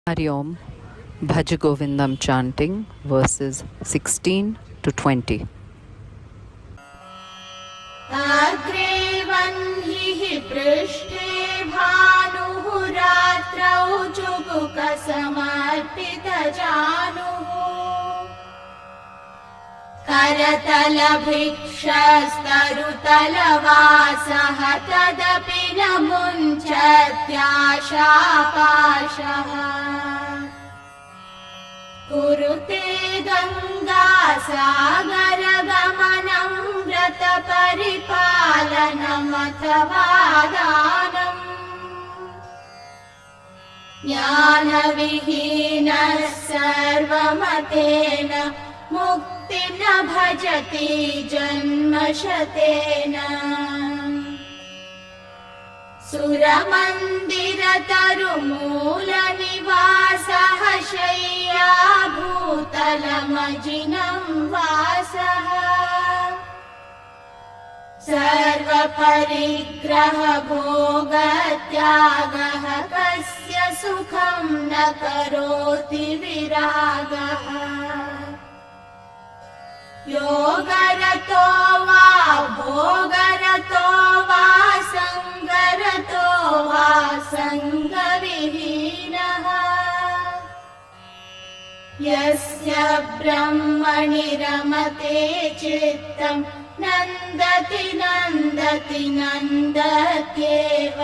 Hari Om, bhajagovindam chanting verses 16 to 20. अग्रे वह्निः पृष्ठे भानुः रात्रौ जुगुकसमर्पितजानुः करतलभिक्षस्तरुतलवासः तदपि न मुञ्चत्याशापाशः कुरुते गङ्गासागरगमनं व्रतपरिपालनमथवा दानम् ज्ञानविहीनः सर्वमतेन मुक्तिं न भजति जन्मशतेन सुरमन्दिरतरुमूलनिवासः शय्या भूतलमजिनं वासः सर्वपरिग्रहभोगत्यागः कस्य सुखं न करोति विरागः योगरतो वा भोगरतो वा सङ्गरतो वा सङ्गविहीनः यस्य ब्रह्मणि रमते चित्तं नन्दति नन्दति नन्दत्येव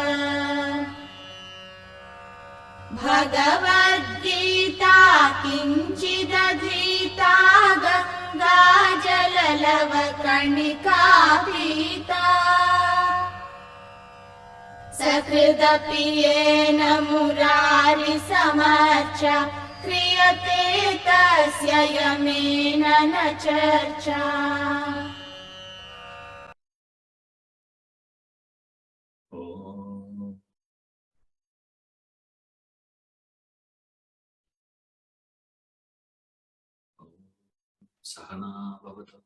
भगवद्गीता किञ्चिदधीता गङ्गाजललवकणिका पीता सकृदपि येन मुरारिसमर्चा क्रियते तस्य यमेन न चर्चा सहना भवतु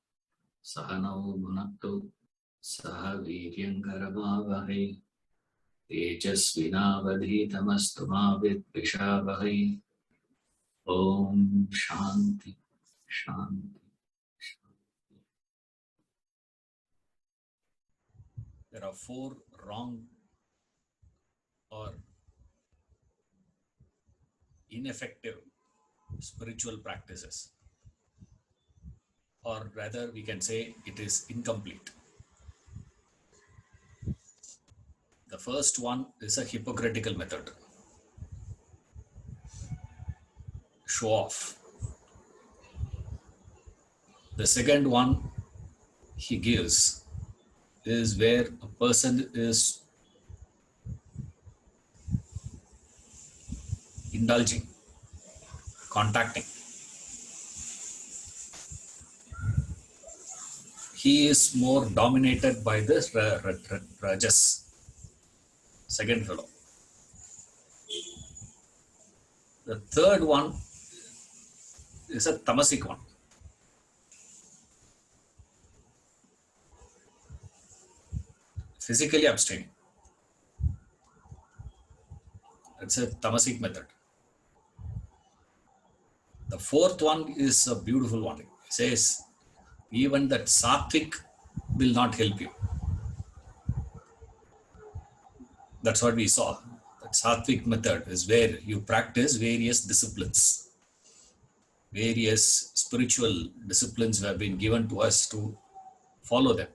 सहनौ भुनक्तु सह वीर्यङ्करमावहै तेजस्विनावधीतमस्तु मा विद्विषावहै ॐ शान्ति शान्ति शान्ति. There are 4 wrong or ineffective spiritual practices, or rather we can say it is incomplete. The first one is a hypocritical method. Show off. The second one he gives is where a person is indulging, contacting. He is more dominated by this rajas, second fellow. The third one is a tamasic one. Physically abstaining. It's a tamasic method. The fourth one is a beautiful one. It says, even that sattvic will not help you. That's what we saw. That sattvic method is where you practice various disciplines. Various spiritual disciplines have been given to us to follow them.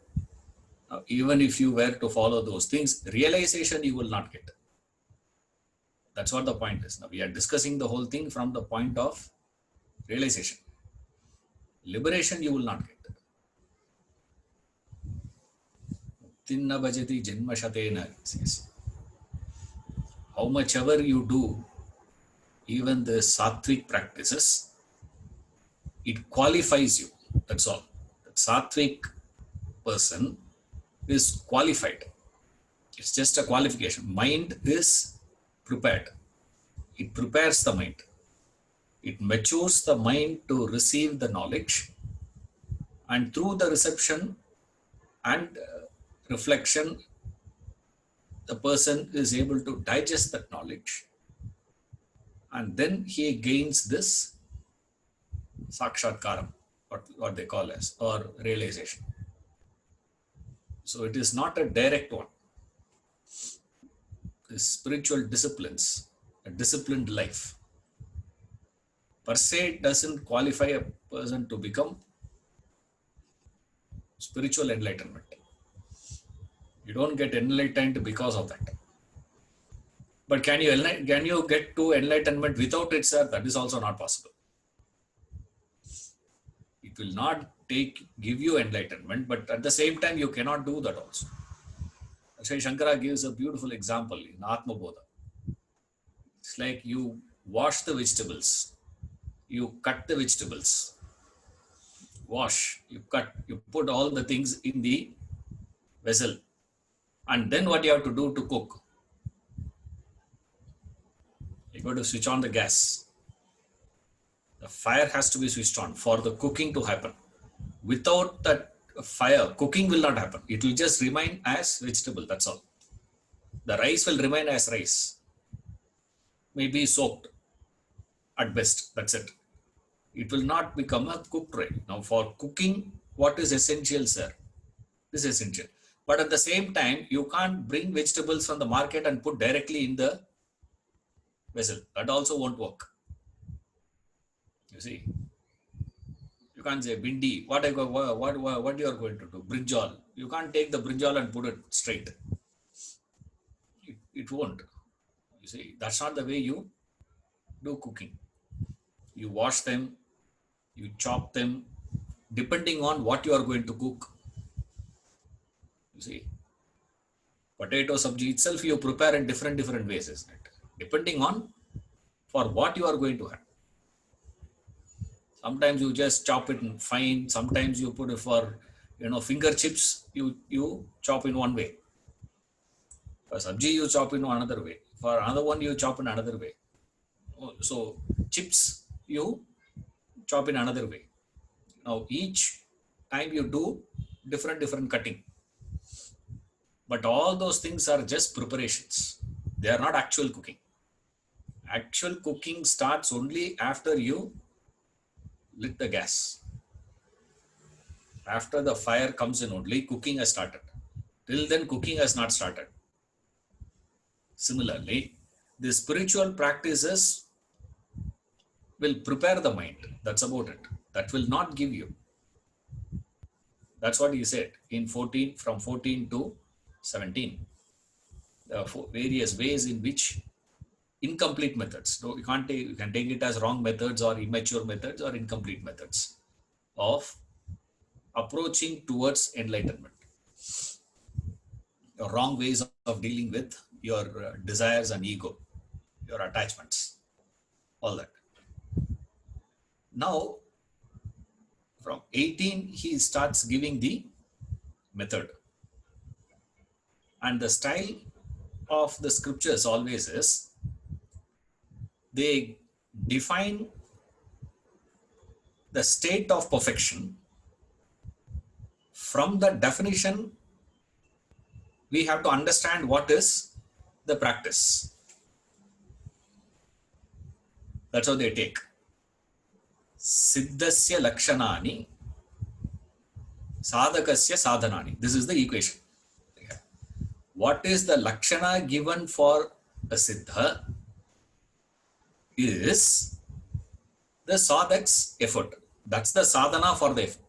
Now, even if you were to follow those things, realization you will not get. That's what the point is. Now we are discussing the whole thing from the point of realization. Liberation you will not get. Tinna bhajati janma shatena says. How much ever you do, even the sattvic practices, it qualifies you. That's all. The sattvic person is qualified. It's just a qualification. Mind is prepared. It prepares the mind. It matures the mind to receive the knowledge, and through the reception and reflection, the person is able to digest that knowledge, and then he gains this sakshatkaram, what they call as, or realization. So it is not a direct one. The spiritual disciplines, a disciplined life, per se doesn't qualify a person to become spiritual enlightenment. You don't get enlightened because of that. But can you get to enlightenment without it, sir? That is also not possible. It will not give you enlightenment, but at the same time you cannot do that also. Sri Shankara gives a beautiful example in Atma Bodha. It's like you wash the vegetables, you cut the vegetables, wash, you cut, you put all the things in the vessel, and then what you have to do to cook? You got to switch on the gas. The fire has to be switched on for the cooking to happen. Without that fire, cooking will not happen. It will just remain as vegetable, that's all. The rice will remain as rice, maybe soaked at best, that's it. It will not become a cooked rice. Now for cooking, what is essential, sir? This is essential. But at the same time, you can't bring vegetables from the market and put directly in the vessel. That also won't work. You see, you can't say bindi. What you are going to do? Brinjal. You can't take the brinjal and put it straight. It won't. You see, that's not the way you do cooking. You wash them, you chop them, depending on what you are going to cook. You see, potato sabji itself you prepare in different ways, isn't it? Depending on for what you are going to have. Sometimes you just chop it fine. Sometimes you put it for, finger chips, you chop in one way. For sabji, you chop in another way. For another one, you chop in another way. So chips, you chop in another way. Now, each time you do different cutting. But all those things are just preparations. They are not actual cooking. Actual cooking starts only after you lit the gas. After the fire comes in only, cooking has started. Till then, cooking has not started. Similarly, the spiritual practices will prepare the mind. That's about it. That will not give you. That's what he said in 14, from 14 to 17. There are various ways in which incomplete methods. So you can take it as wrong methods or immature methods or incomplete methods of approaching towards enlightenment. Your wrong ways of dealing with your desires and ego, your attachments, all that. Now, from 18, he starts giving the method. And the style of the scriptures always is, they define the state of perfection. From the definition, we have to understand what is the practice. That's how they take. Siddhasya lakshanani, sadhakasya sadhanani. This is the equation. What is the lakshana given for a siddha is the sadhak's effort. That's the sadhana for the effort.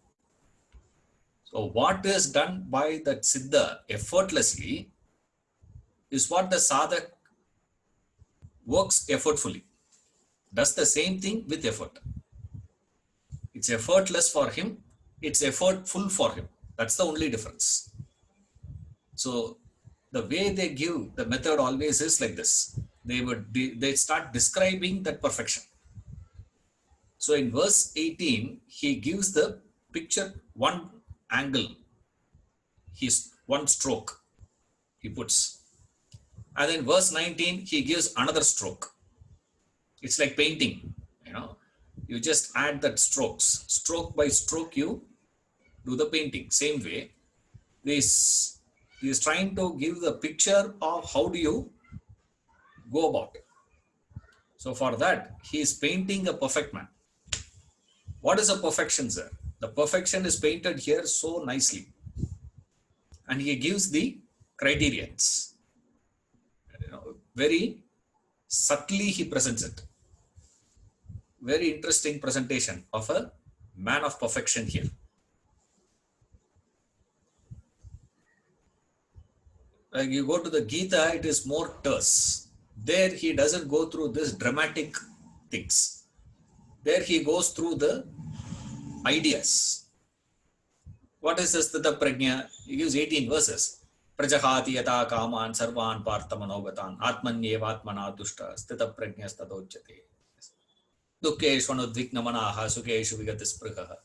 So what is done by that siddha effortlessly is what the sadhak works effortfully. Does the same thing with effort. It's effortless for him. It's effortful for him. That's the only difference. So the way they give the method always is like this. They start describing that perfection. So in verse 18, he gives the picture, one angle, one stroke he puts. And then verse 19, he gives another stroke. It's like painting, you just add that strokes. Stroke by stroke, you do the painting. Same way, he is trying to give the picture of how do you go about it. So for that, he is painting a perfect man. What is a perfection, sir? The perfection is painted here so nicely. And he gives the criterions. Very subtly he presents it. Very interesting presentation of a man of perfection here. Like you go to the Gita, it is more terse. There he doesn't go through this dramatic things. There he goes through the ideas. What is this Sthita Prajna? He gives 18 verses. Prajahati yata kaman sarvan parthamanogatan atmanyevatmana dushta Sthita Prajna stadojjate. Dukkeshvanudviknamanaha sukeshu vigatisprihaha.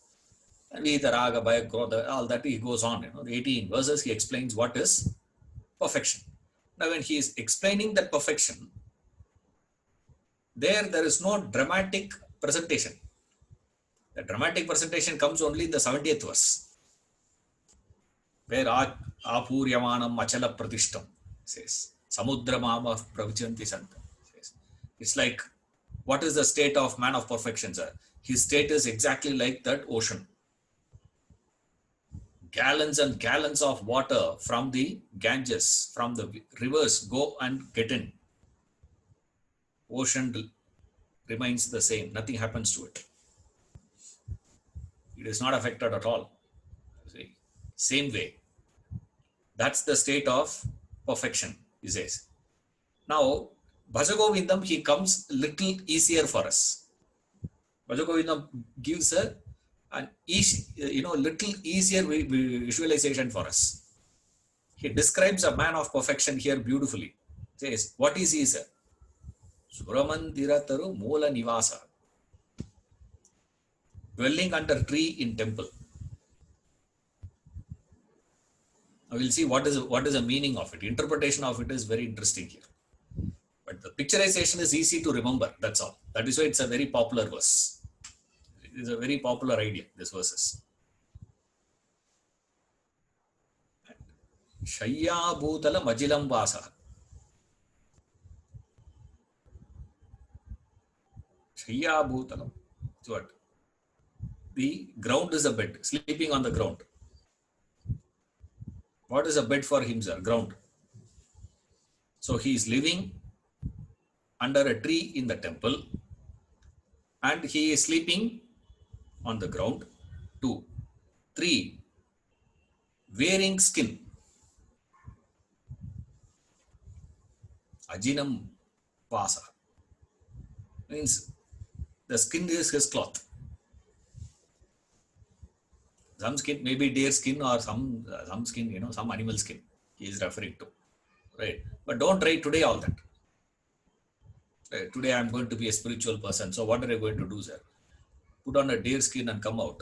And Vitaraga Bhaya all that he goes on. The 18 verses he explains what is perfection. Now when he is explaining that perfection, there is no dramatic presentation. The dramatic presentation comes only in the 70th verse, where Apuryamanam Achala Pratishtam says, Samudramama Pravichanti Santa says. It's like, what is the state of man of perfection, sir? His state is exactly like that ocean. Gallons and gallons of water from the Ganges, from the rivers go and get in. Ocean remains the same. Nothing happens to it. It is not affected at all. See? Same way. That's the state of perfection, he says. Now, bhajagovindam, he comes little easier for us. Bhajagovindam gives an little easier visualization for us. He describes a man of perfection here beautifully. Says, what is he, sir? Suramandira Moola Nivasa. Dwelling under tree in temple. I will see what is the meaning of it. Interpretation of it is very interesting here. But the picturization is easy to remember. That's all. That is why it's a very popular verse. It is a very popular idea, this verses. Shayya Bhutala Majilam Vasa. Shayya Bhutalam. What? The ground is a bed. Sleeping on the ground. What is a bed for him, sir? Ground. So he is living under a tree in the temple and he is sleeping on the ground. 2. 3. Wearing skin. Ajinam Vasa. Means the skin is his cloth. Some skin, maybe deer skin or some skin, some animal skin he is referring to. Right. But don't try today all that. Right. Today I am going to be a spiritual person. So what are you going to do, sir? Put on a deer skin and come out.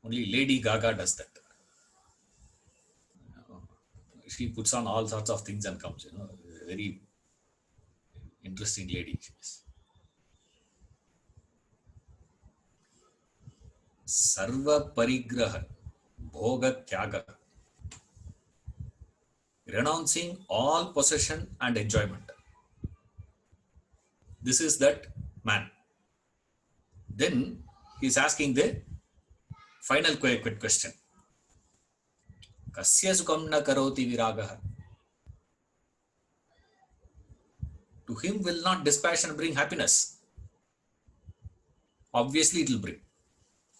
Only Lady Gaga does that. She puts on all sorts of things and comes. Very interesting lady. Sarva Parigraha, Bhoga Tyaga. Renouncing all possession and enjoyment. This is that man. Then he is asking the final quick question. Kasya sukham na karoti viragaha. To him will not dispassion bring happiness? Obviously it will bring.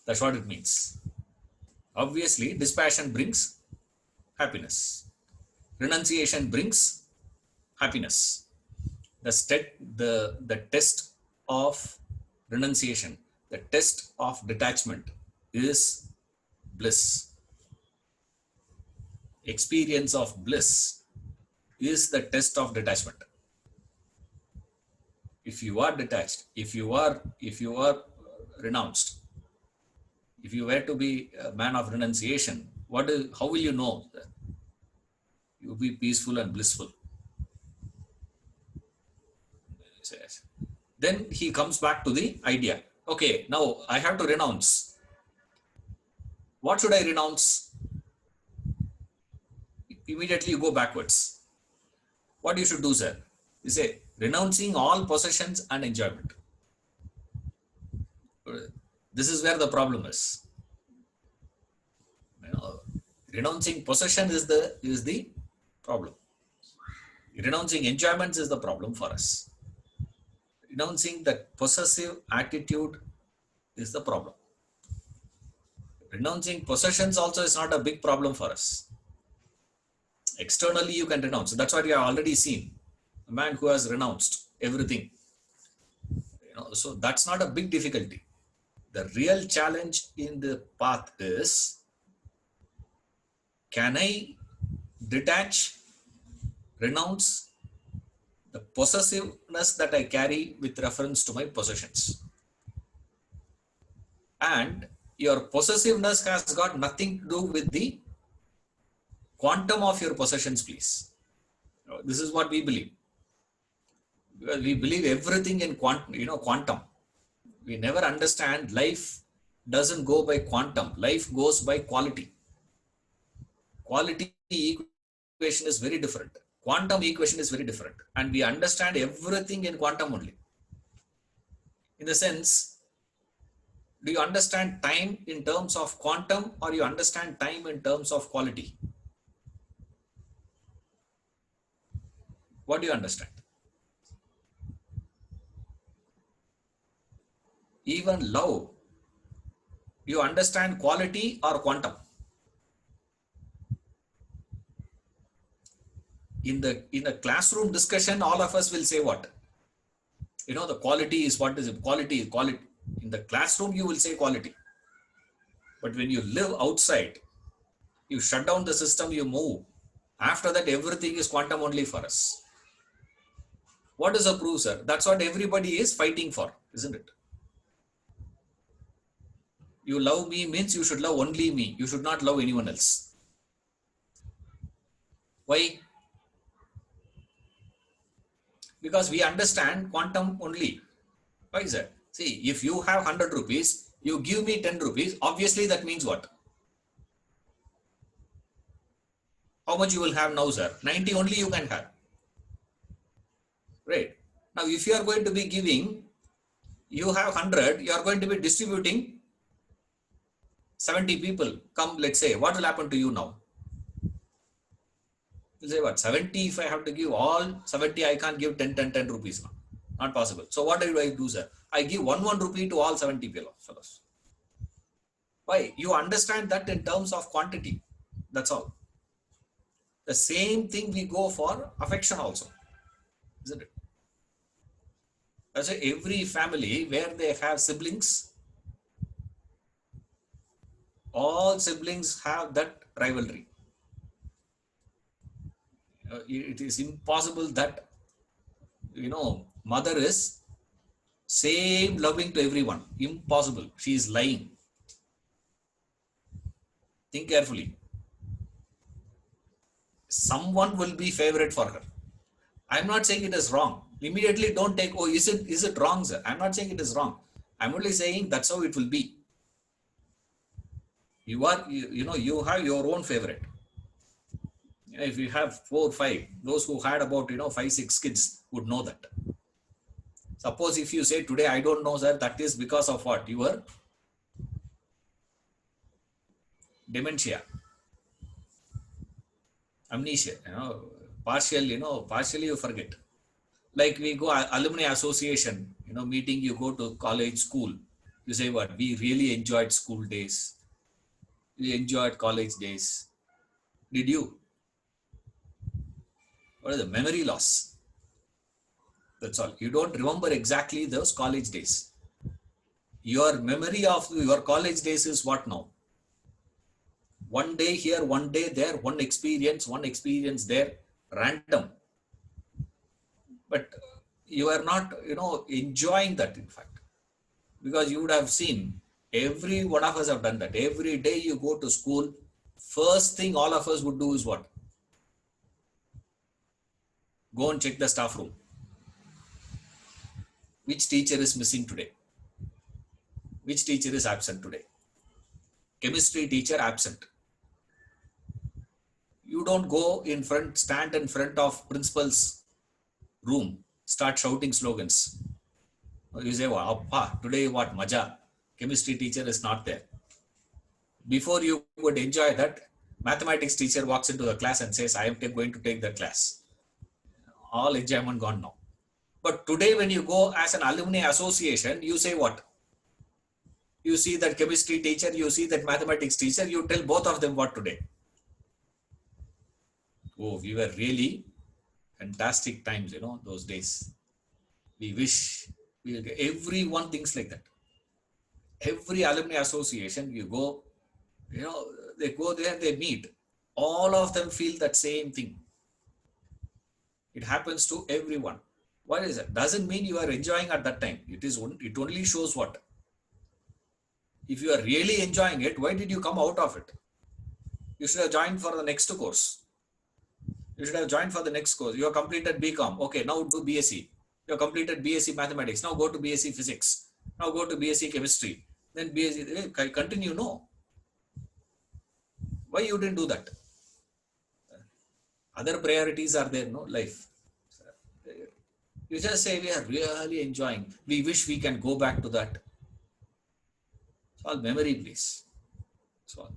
That's what it means. Obviously dispassion brings happiness. Renunciation brings happiness. The test of renunciation, the test of detachment is bliss. Experience of bliss is the test of detachment. If you are detached, if you are renounced, if you were to be a man of renunciation, how will you know that? You will be peaceful and blissful. Then he comes back to the idea. Okay, now I have to renounce. What should I renounce? Immediately you go backwards. What you should do, sir? You say, renouncing all possessions and enjoyment. This is where the problem is. You know, renouncing possession is the problem. Renouncing enjoyments is the problem for us. Renouncing that possessive attitude is the problem. Renouncing possessions also is not a big problem for us. Externally, you can renounce. That's what you have already seen. A man who has renounced everything. So that's not a big difficulty. The real challenge in the path is, can I detach, renounce the possessiveness that I carry with reference to my possessions? And your possessiveness has got nothing to do with the quantum of your possessions, please. This is what we believe. Because we believe everything in quantum. We never understand life doesn't go by quantum. Life goes by quality. Quality equation is very different. Quantum equation is very different. And we understand everything in quantum only. In the sense, do you understand time in terms of quantum, or you understand time in terms of quality? What do you understand? Even love, you understand quality or quantum? In the classroom discussion, all of us will say what? The quality is what is it? Quality. In the classroom, you will say quality. But when you live outside, you shut down the system, you move. After that, everything is quantum only for us. What is the proof, sir? That's what everybody is fighting for, isn't it? You love me means you should love only me. You should not love anyone else. Why? Because we understand quantum only. Why is that? See, if you have 100 rupees, you give me 10 rupees, obviously that means what? How much you will have now, sir? 90 only you can have. Right. Now, if you are going to be giving, you have 100, you are going to be distributing 70 people. Come, let's say, what will happen to you now? You'll say what? 70, if I have to give all 70, I can't give 10 rupees now. Not possible. So what do I do, sir? I give 1 rupee to all 70 fellows. Why? You understand that in terms of quantity. That's all. The same thing we go for affection also. Isn't it? That's why every family where they have siblings, all siblings have that rivalry. It is impossible that, mother is same loving to everyone. Impossible. She is lying. Think carefully. Someone will be favorite for her. I'm not saying it is wrong. Immediately don't take, is it wrong, sir? I'm not saying it is wrong. I'm only saying that's how it will be. You have your own favorite. If you have 4 or 5, those who had about 5, 6 kids would know that. Suppose if you say today, I don't know, sir, that is because of what? Your dementia, amnesia, partially you forget. Like we go alumni association, meeting, you go to college, school, you say what? We really enjoyed school days. We enjoyed college days. Did you? What is the memory loss? That's all. You don't remember exactly those college days. Your memory of your college days is what now? One day here, one day there, one experience there, random. But you are not, enjoying that, in fact. Because you would have seen, every one of us have done that. Every day you go to school, first thing all of us would do is what? Go and check the staff room. Which teacher is missing today? Which teacher is absent today? Chemistry teacher absent. You don't go in front, stand in front of principal's room, start shouting slogans. You say, wow, today what maja? Chemistry teacher is not there. Before you would enjoy that, mathematics teacher walks into the class and says, I am going to take that class. All enjoyment gone now. But today when you go as an alumni association, you say what? You see that chemistry teacher, you see that mathematics teacher, you tell both of them what today. Oh, we were really fantastic times, those days. We wish everyone thinks like that. Every alumni association, you go, they go there, they meet. All of them feel that same thing. It happens to everyone. What is it? Doesn't mean you are enjoying at that time. It only shows what? If you are really enjoying it, why did you come out of it? You should have joined for the next course. You should have joined for the next course. You have completed BCom. Okay, now do BSc. You have completed BSc Mathematics. Now go to BSc Physics. Now go to BSc Chemistry. Then BSc. Continue. No. Why you didn't do that? Other priorities are there, no? Life. You just say we are really enjoying. We wish we can go back to that. It's all memory, please. So,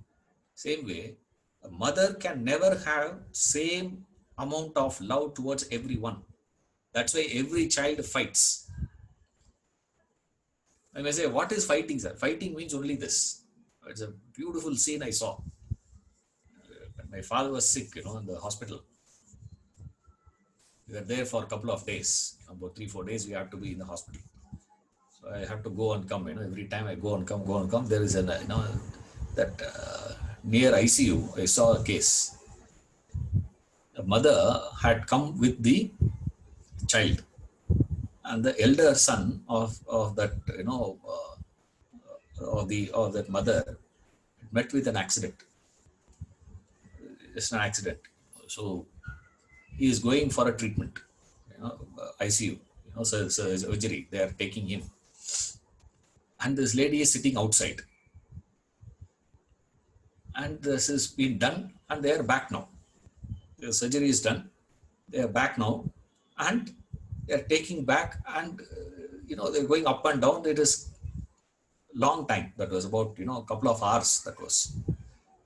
same way, a mother can never have same amount of love towards everyone. That's why every child fights. I may say, what is fighting, sir? Fighting means only this. It's a beautiful scene I saw. When my father was sick, in the hospital. We were there for a couple of days. About 3-4 days, we have to be in the hospital. So I have to go and come. Every time I go and come. There is near ICU, I saw a case. The mother had come with the child, and the elder son of that of that mother met with an accident. It's an accident. So he is going for a treatment, ICU, surgery. They are taking him, and this lady is sitting outside. And this has been done, and they are back now. The surgery is done. They are back now, and they are taking back, and they're going up and down. It is long time. That was about a couple of hours. That was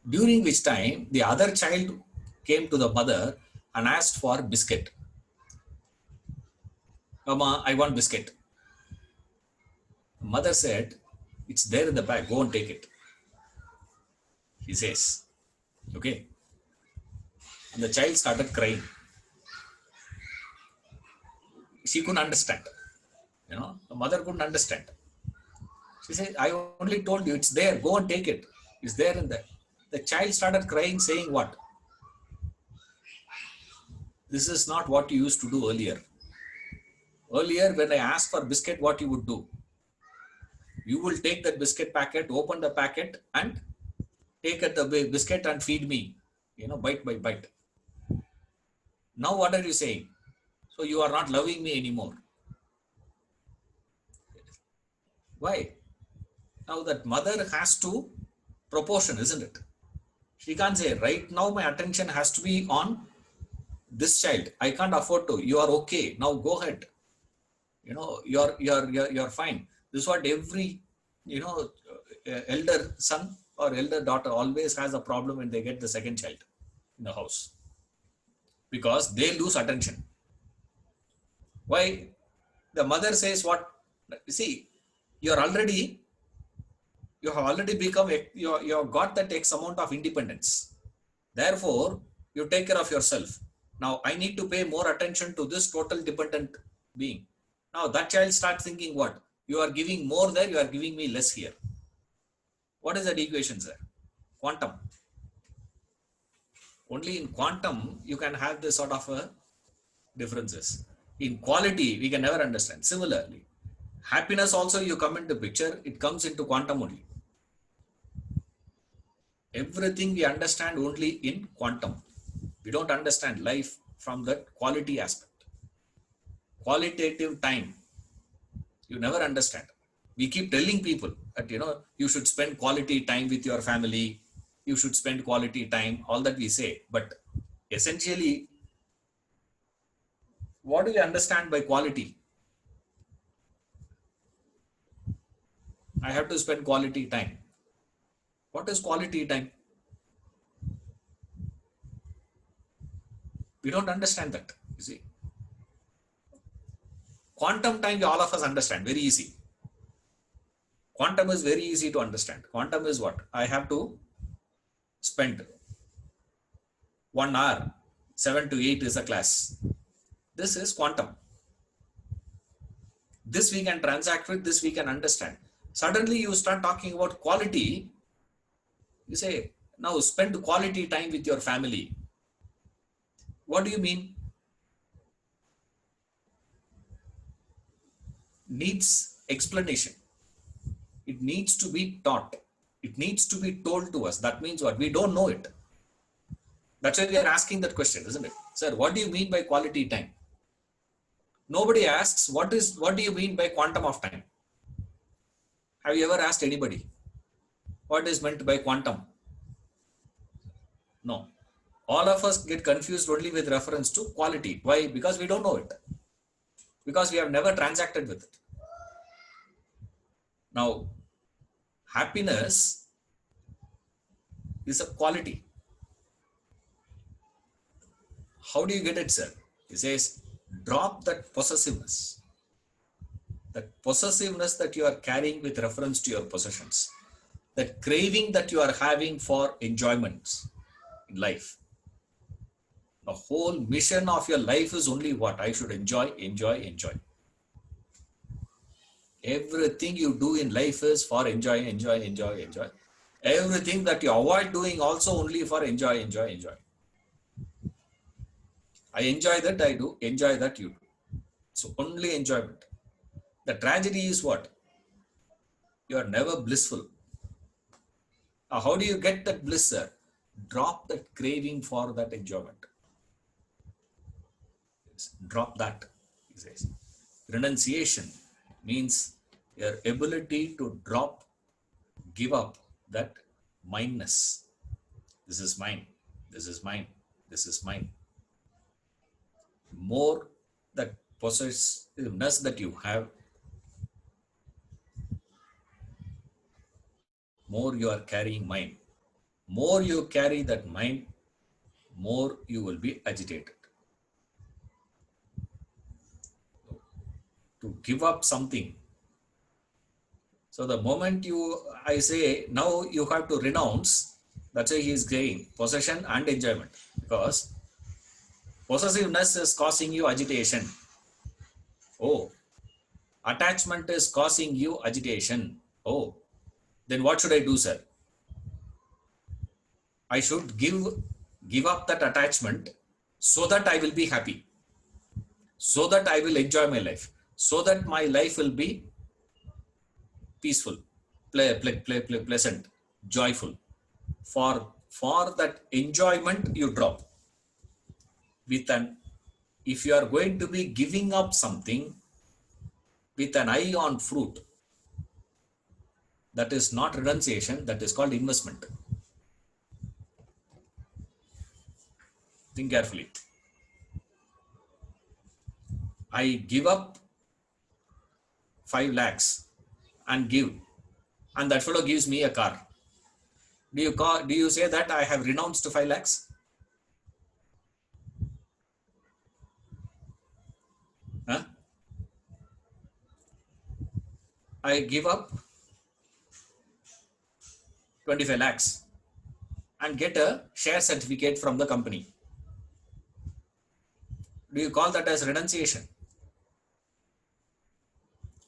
during which time the other child came to the mother and asked for biscuit. Mama, I want biscuit. The mother said, it's there in the bag. Go and take it. He says, okay. And the child started crying. She couldn't understand. The mother couldn't understand. She said, I only told you, it's there. Go and take it. It's there in there. The child started crying, saying what? This is not what you used to do earlier. Earlier, when I asked for biscuit, what you would do? You will take that biscuit packet, open the packet, and take the biscuit and feed me, bite by bite. Now what are you saying? So you are not loving me anymore. Why? Now that mother has to proportion, isn't it? She can't say, right now my attention has to be on this child. I can't afford to. You are okay. Now go ahead. You're fine. This is what every, elder son or elder daughter always has a problem when they get the second child in the house, because they lose attention. Why? The mother says what? See, you have already become, you have got that X amount of independence. Therefore, you take care of yourself. Now I need to pay more attention to this total dependent being. Now that child starts thinking what? You are giving more there, you are giving me less here. What is that equation, sir? Quantum. Only in quantum you can have this sort of differences. In quality, we can never understand. Similarly, happiness also, you come into picture, it comes into quantum only. Everything we understand only in quantum. We don't understand life from that quality aspect. Qualitative time, you never understand. We keep telling people that, you should spend quality time with your family. You should spend quality time, all that we say. But essentially, What do you understand by quality? I have to spend quality time. What is quality time? We don't understand that, you see. Quantum time, all of us understand, very easy. Quantum is very easy to understand. Quantum is what? I have to spend 1 hour, 7 to 8 is a class. This is quantum. This we can transact with, this we can understand. Suddenly you start talking about quality. You say, now spend quality time with your family. What do you mean? Needs explanation. It needs to be taught. It needs to be told to us. That means what? We don't know it. That's why we are asking that question, isn't it? Sir, what do you mean by quality time? Nobody asks, what do you mean by quantum of time? Have you ever asked anybody what is meant by quantum? No. All of us get confused only with reference to quality. Why? Because we don't know it. Because we have never transacted with it. Now, happiness is a quality. How do you get it, sir? He says, drop that possessiveness. That possessiveness that you are carrying with reference to your possessions. That craving that you are having for enjoyments in life. The whole mission of your life is only what? I should enjoy, enjoy, enjoy. Everything you do in life is for enjoy, enjoy, enjoy, enjoy. Everything that you avoid doing also only for enjoy, enjoy, enjoy. I enjoy that, I do. Enjoy that, you do. So only enjoyment. The tragedy is what? You are never blissful. Now, how do you get that bliss, sir? Drop that craving for that enjoyment. Drop that, he says. Renunciation means your ability to drop, give up that mindness. This is mine, this is mine, this is mine. More that possessiveness that you have, more you are carrying mind. More you carry that mind, more you will be agitated. To give up something. So the moment I say, now you have to renounce, that's why he is saying possession and enjoyment. Because possessiveness is causing you agitation. Oh, attachment is causing you agitation. Oh, then what should I do, sir? I should give up that attachment so that I will be happy. So that I will enjoy my life. So that my life will be peaceful, pleasant, joyful. For that enjoyment you drop. If you are going to be giving up something with an eye on fruit, that is not renunciation, that is called investment. Think carefully. I give up 5 lakhs and give, and that fellow gives me a car. Do you say that I have renounced 5 lakhs? Huh? I give up 25 lakhs and get a share certificate from the company. Do you call that as renunciation?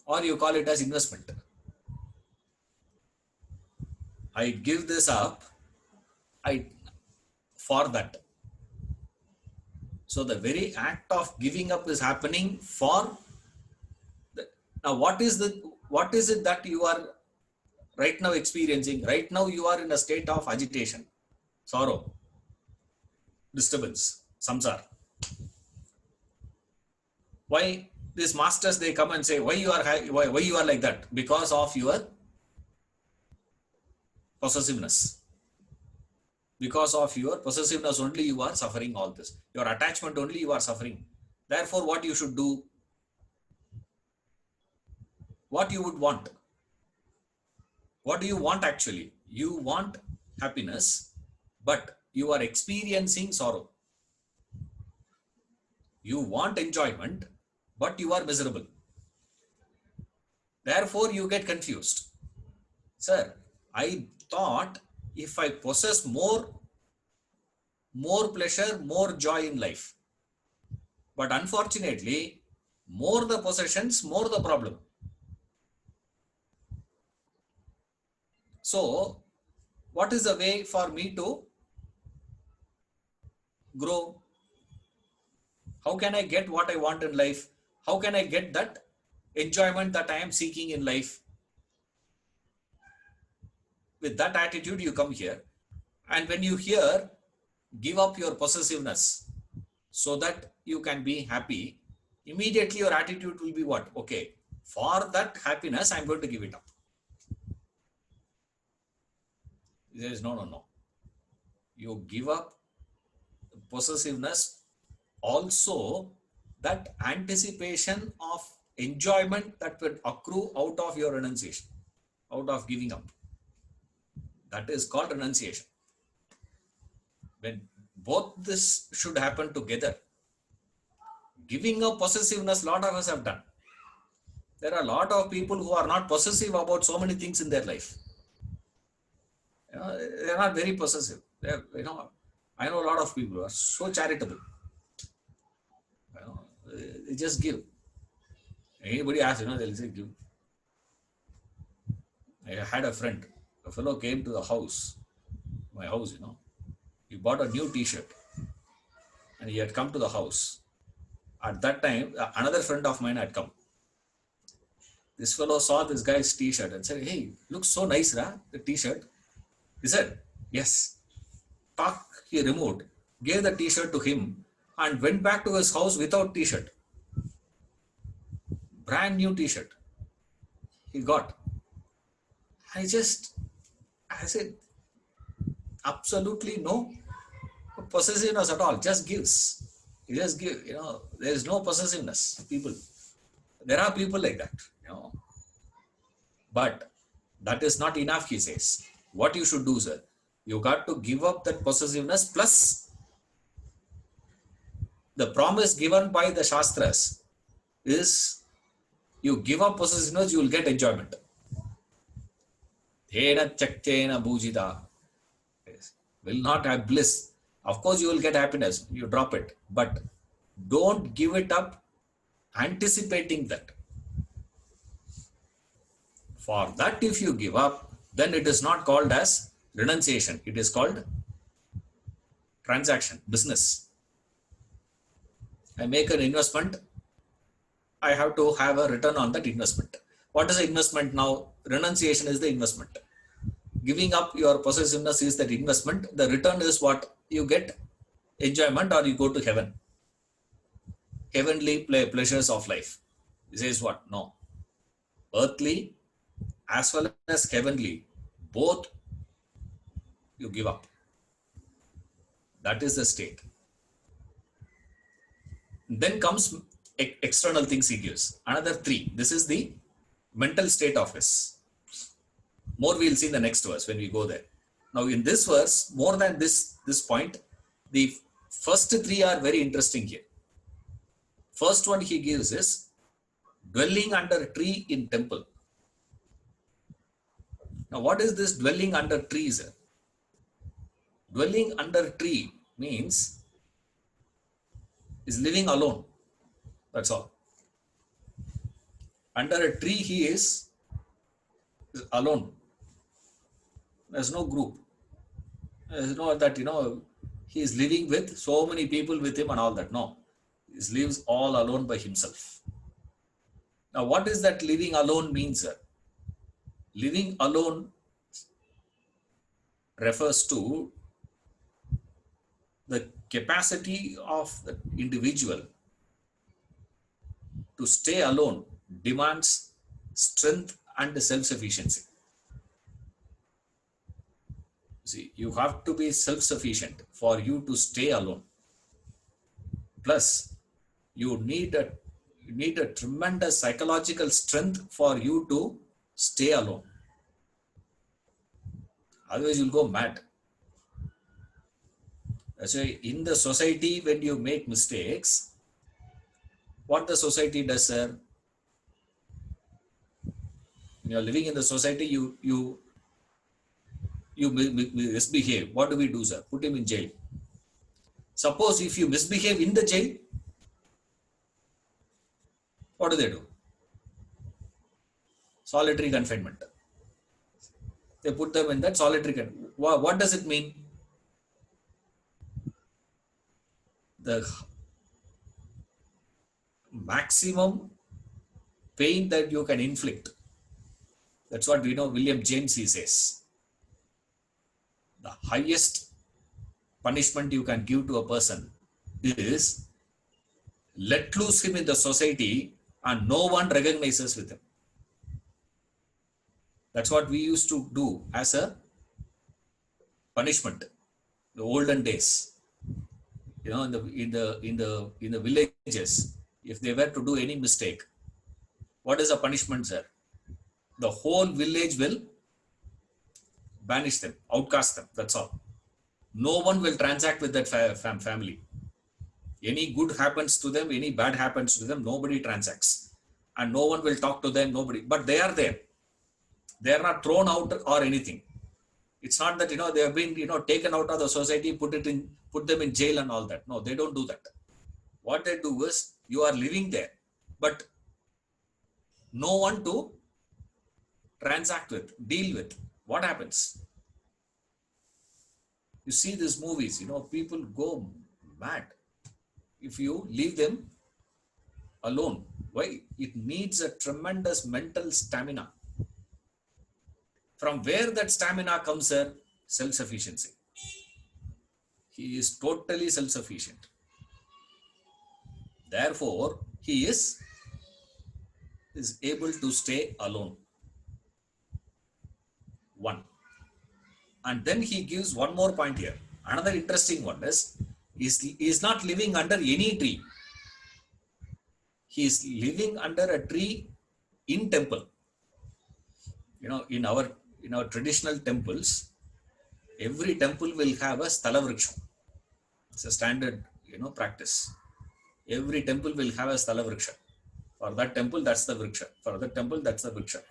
Or you call it as investment? I give this up for that. So the very act of giving up is happening for now. What is it that you are right now experiencing? Right now you are in a state of agitation, sorrow, disturbance, samsara. Why these masters, they come and say, why you are like that? Because of your possessiveness. Because of your possessiveness only you are suffering all this. Your attachment only you are suffering. Therefore, what you should do, what you would want. What do you want actually? You want happiness, but you are experiencing sorrow. You want enjoyment, but you are miserable. Therefore, you get confused. Sir, I thought if I possess more pleasure, more joy in life. But unfortunately, more the possessions, more the problem. So, what is the way for me to grow? How can I get what I want in life? How can I get that enjoyment that I am seeking in life? With that attitude, you come here. And when you hear, give up your possessiveness so that you can be happy, immediately your attitude will be what? Okay, for that happiness, I'm going to give it up. There is no. You give up possessiveness, also that anticipation of enjoyment that will accrue out of your renunciation, out of giving up. That is called renunciation. When both this should happen together, giving up possessiveness, a lot of us have done. There are a lot of people who are not possessive about so many things in their life. They are not very possessive. I know a lot of people who are so charitable. They just give. Anybody asks, they'll say give. I had a friend, a fellow came to the house, my house, he bought a new t-shirt and he had come to the house. At that time, another friend of mine had come. This fellow saw this guy's t-shirt and said, hey, looks so nice, the t-shirt. He said, yes. He removed, gave the t-shirt to him and went back to his house without t-shirt. Brand new t-shirt he got. I said, absolutely no possessiveness at all. Just gives. He just give. There is no possessiveness. People. There are people like that. But that is not enough. He says, what you should do, sir, you got to give up that possessiveness. Plus, the promise given by the Shastras is, you give up possessiveness, you will get enjoyment. Thena chaktena bhujita. Will not have bliss. Of course, you will get happiness. You drop it. But don't give it up anticipating that. For that, if you give up, then it is not called as renunciation. It is called transaction, business. I make an investment. I have to have a return on that investment. What is the investment now? Renunciation is the investment. Giving up your possessiveness is that investment. The return is what? You get enjoyment or you go to heaven. Heavenly pleasures of life. This is what? No. Earthly as well as heavenly, both you give up. That is the state. Then comes external things he gives. Another 3. This is the mental state of his. More we'll see in the next verse when we go there. Now in this verse, more than this point, the first 3 are very interesting here. First one he gives is dwelling under a tree in temple. Now what is this dwelling under trees? Dwelling under tree means is living alone. That's all. Under a tree he is alone. There's no group. There's no that, he is living with so many people with him and all that. No. He lives all alone by himself. Now what is that living alone means? Living alone refers to the capacity of the individual to stay alone demands strength and self-sufficiency. See, you have to be self-sufficient for you to stay alone. Plus, You need a tremendous psychological strength for you to stay alone. Otherwise, you'll go mad. So in the society, when you make mistakes, what the society does, sir? When you're living in the society, you misbehave. What do we do, sir? Put him in jail. Suppose if you misbehave in the jail, what do they do? Solitary confinement. They put them in that solitary confinement. What does it mean? The maximum pain that you can inflict. That's what we know. William James, he says, the highest punishment you can give to a person is let loose him in the society and no one recognizes with him. That's what we used to do as a punishment. The olden days, in the villages, if they were to do any mistake, what is the punishment, sir? The whole village will banish them, outcast them. That's all. No one will transact with that family. Any good happens to them, any bad happens to them, nobody transacts. And no one will talk to them, nobody. But they are there. They are not thrown out or anything. It's not that, they have been, taken out of the society, put them in jail and all that. No, they don't do that. What they do is, you are living there, but no one to transact with, deal with. What happens? You see these movies, people go mad if you leave them alone. Why? It needs a tremendous mental stamina. From where that stamina comes, sir? Self-sufficiency. He is totally self-sufficient. Therefore, he is able to stay alone. One. And then he gives one more point here. Another interesting one is, he is not living under any tree. He is living under a tree in temple. In our traditional temples, every temple will have a sthala vriksha. It's a standard, practice. Every temple will have a sthala vriksha. For that temple, that's the vriksha. For that temple, that's the vriksha.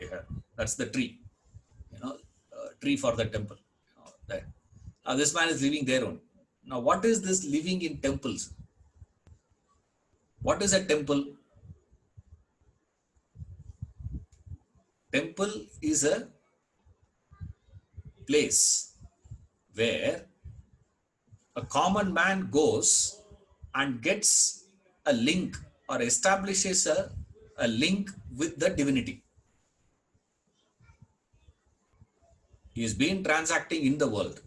That's the tree. Tree for the temple. There. Now this man is living there only. Now what is this living in temples? What is a temple? Temple is a place where a common man goes and gets a link or establishes a link with the divinity. He is been transacting in the world.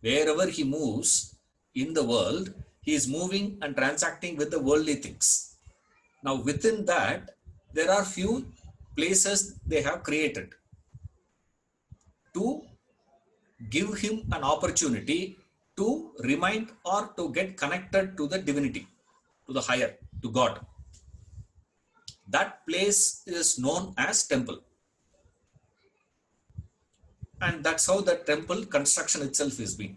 Wherever he moves in the world, he is moving and transacting with the worldly things. Now within that, there are few places they have created to give him an opportunity to remind or to get connected to the divinity, to the higher, to God. That place is known as temple. And that's how the temple construction itself is being,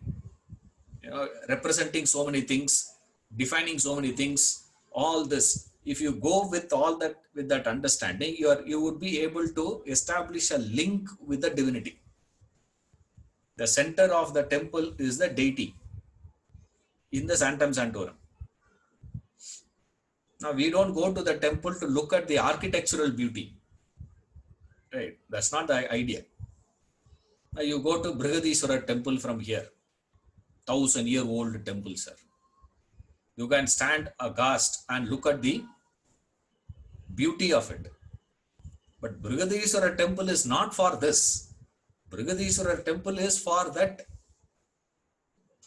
representing so many things, defining so many things, all this. If you go with all that, with that understanding, you would be able to establish a link with the divinity. The center of the temple is the deity in the Sanctum Sanctorum. Now we don't go to the temple to look at the architectural beauty. Right? That's not the idea. Now you go to Brihadishwara temple from here, 1,000-year-old temple, sir. You can stand aghast and look at the beauty of it. But Brihadishwara temple is not for this. Brihadishwara temple is for that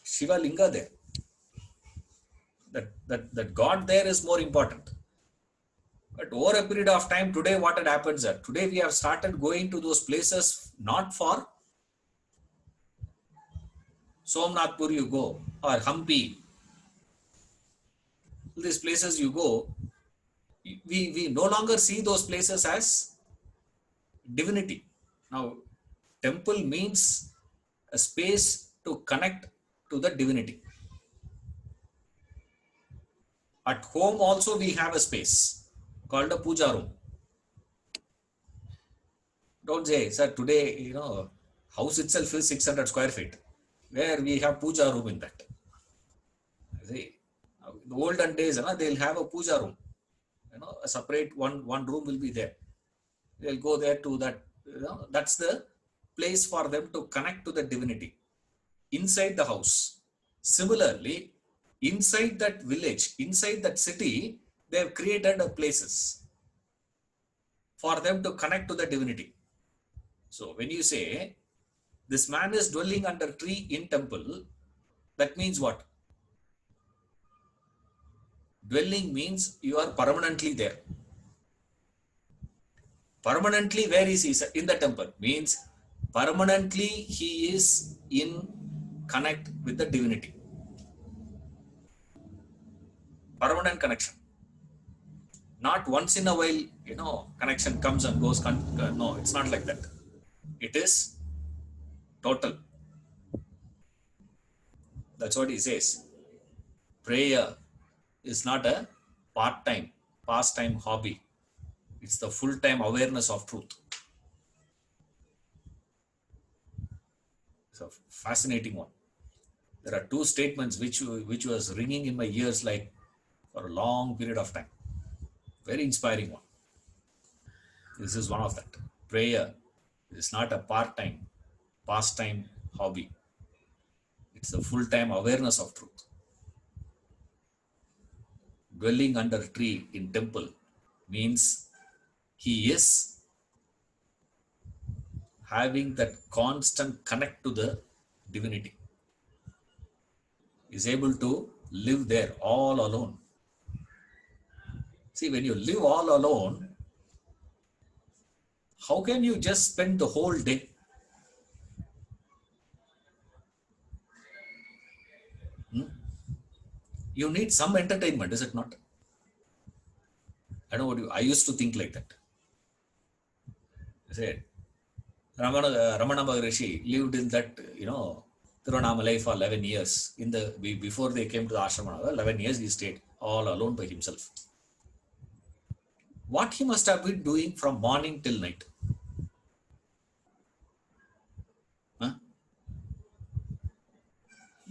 Shiva Linga there. That God there is more important. But over a period of time, today what had happened, sir? Today we have started going to those places not for Somnathpur you go, or Hampi, these places you go, we no longer see those places as divinity. Now, temple means a space to connect to the divinity. At home also we have a space called a puja room. Don't say, sir, today, house itself is 600 square feet, where we have puja room in that. See, in the olden days, they'll have a puja room. A separate one room will be there. They'll go there to that. That's the place for them to connect to the divinity inside the house. Similarly, inside that village, inside that city, they have created places for them to connect to the divinity. So when you say this man is dwelling under tree in temple, that means what? Dwelling means you are permanently there. Permanently, where is he? In the temple. Means permanently he is in connect with the divinity. Permanent connection. Not once in a while, connection comes and goes. No, it's not like that. It is total. That's what he says. Prayer is not a part-time, pastime hobby. It's the full-time awareness of truth. It's a fascinating one. There are two statements which was ringing in my ears like for a long period of time. Very inspiring one. This is one of that. Prayer is not a part-time, pastime hobby. It's the full-time awareness of truth. Dwelling under a tree in temple means he is having that constant connect to the divinity. Is able to live there all alone. See, when you live all alone, how can you just spend the whole day? You need some entertainment, is it not? I don't know I used to think like that. I said, Ramana Maharishi lived in that, Tiruvannamalai for 11 years. Before they came to the ashram, 11 years he stayed all alone by himself. What he must have been doing from morning till night?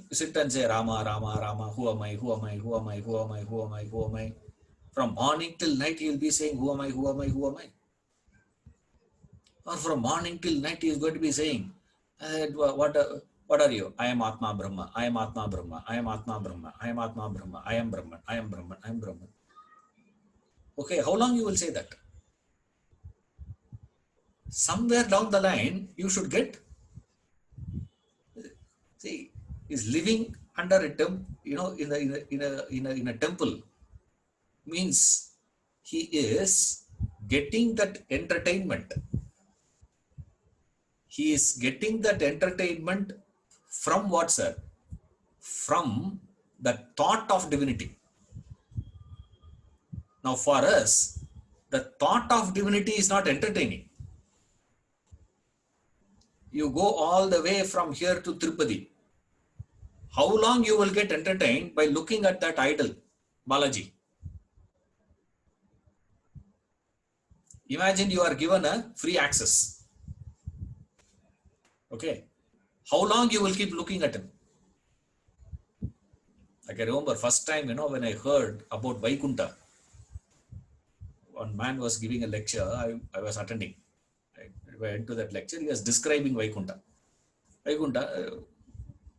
You sit and say, Rama, Rama, Rama, who am I, who am I, who am I, who am I, who am I, who am I? From morning till night he will be saying, who am I, who am I, who am I? Or from morning till night he is going to be saying, what are you? I am Atma Brahma, I am Atma Brahma, I am Atma Brahma, I am Atma Brahma, I am Brahman, I am Brahman, I am Brahman. Okay, how long you will say that? Somewhere down the line, you should get, see, is living under a in a temple means he is getting that entertainment. He is getting that entertainment from what, sir? From the thought of divinity. Now for us, the thought of divinity is not entertaining. You go all the way from here to Tirupati. How long you will get entertained by looking at that idol, Balaji? Imagine you are given a free access. Okay. How long you will keep looking at him? Like I remember first time, when I heard about Vaikunta, one man was giving a lecture, I was attending. I went to that lecture, he was describing Vaikunta. Vaikunta,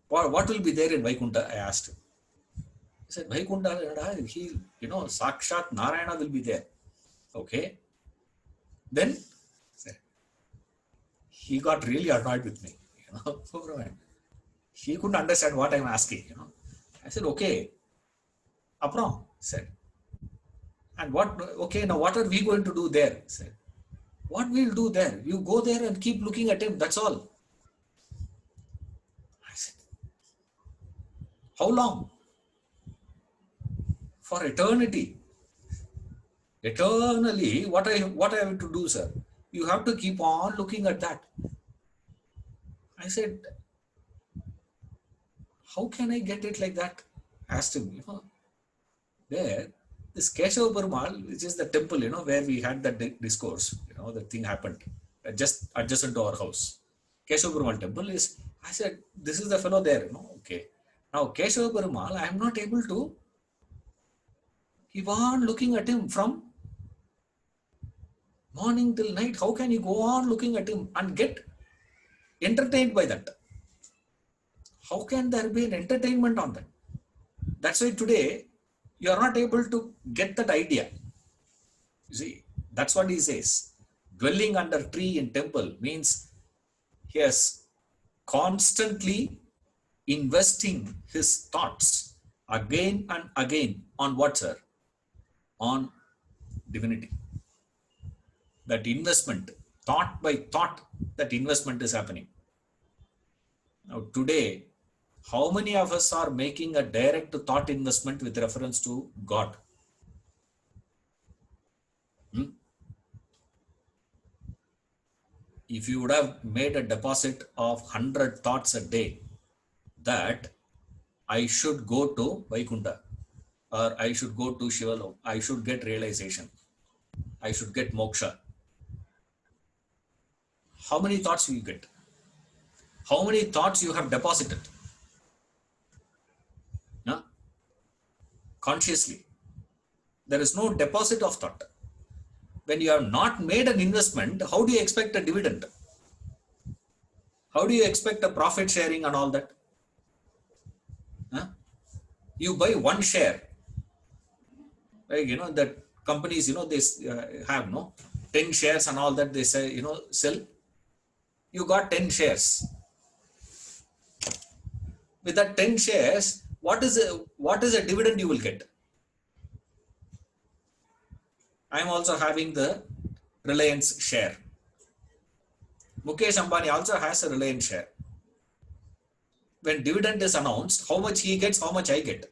what will be there in Vaikunta? I asked him. He said, Vaikunta, Sakshat Narayana will be there. Okay. Then he got really annoyed with me. He couldn't understand what I'm asking. I said, okay. Apro, said. And now what are we going to do there? Said. What we'll do there? You go there and keep looking at him, that's all. I said, how long? for eternity. Eternally, what I have to do, sir? You have to keep on looking at that. I said, how can I get it like that? Asked him, there, this Keshav Perumal, which is the temple, where we had that discourse, the thing happened just adjacent to our house. Keshav Perumal temple is, I said, this is the fellow there, okay. Now, Keshav Perumal, I am not able to keep on looking at him from morning till night. How can you go on looking at him and get entertained by that? How can there be an entertainment on that? That's why today you are not able to get that idea. You see, that's what he says. Dwelling under tree in temple means he has constantly investing his thoughts again and again on what, sir? On divinity. That investment, thought by thought, that investment is happening. Now today, how many of us are making a direct thought investment with reference to God? If you would have made a deposit of 100 thoughts a day that I should go to Vaikunta, or I should go to Shivalok, I should get realization, I should get moksha. How many thoughts you get? How many thoughts you have deposited? Consciously. There is no deposit of thought. When you have not made an investment, how do you expect a dividend? How do you expect a profit sharing and all that? You buy one share. Right? That companies, they have 10 shares and all that they say, sell. You got 10 shares. With that 10 shares, what is a dividend you will get? I am also having the Reliance share. Mukesh Ambani also has a Reliance share. When dividend is announced, how much he gets, how much I get.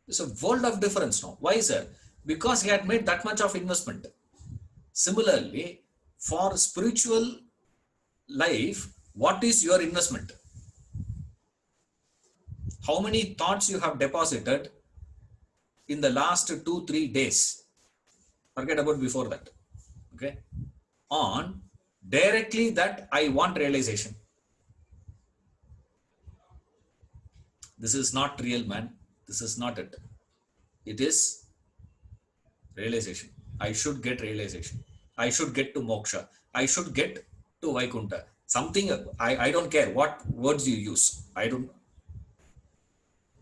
It's a world of difference now. Why, sir? Because he had made that much of investment. Similarly, for spiritual life, what is your investment? How many thoughts you have deposited in the last 2-3 days? Forget about before that. Okay. On directly that I want realization. This is not real, man. This is not it. It is realization. I should get realization. I should get to moksha. I should get to Vaikunta. Something, I don't care what words you use. I don't.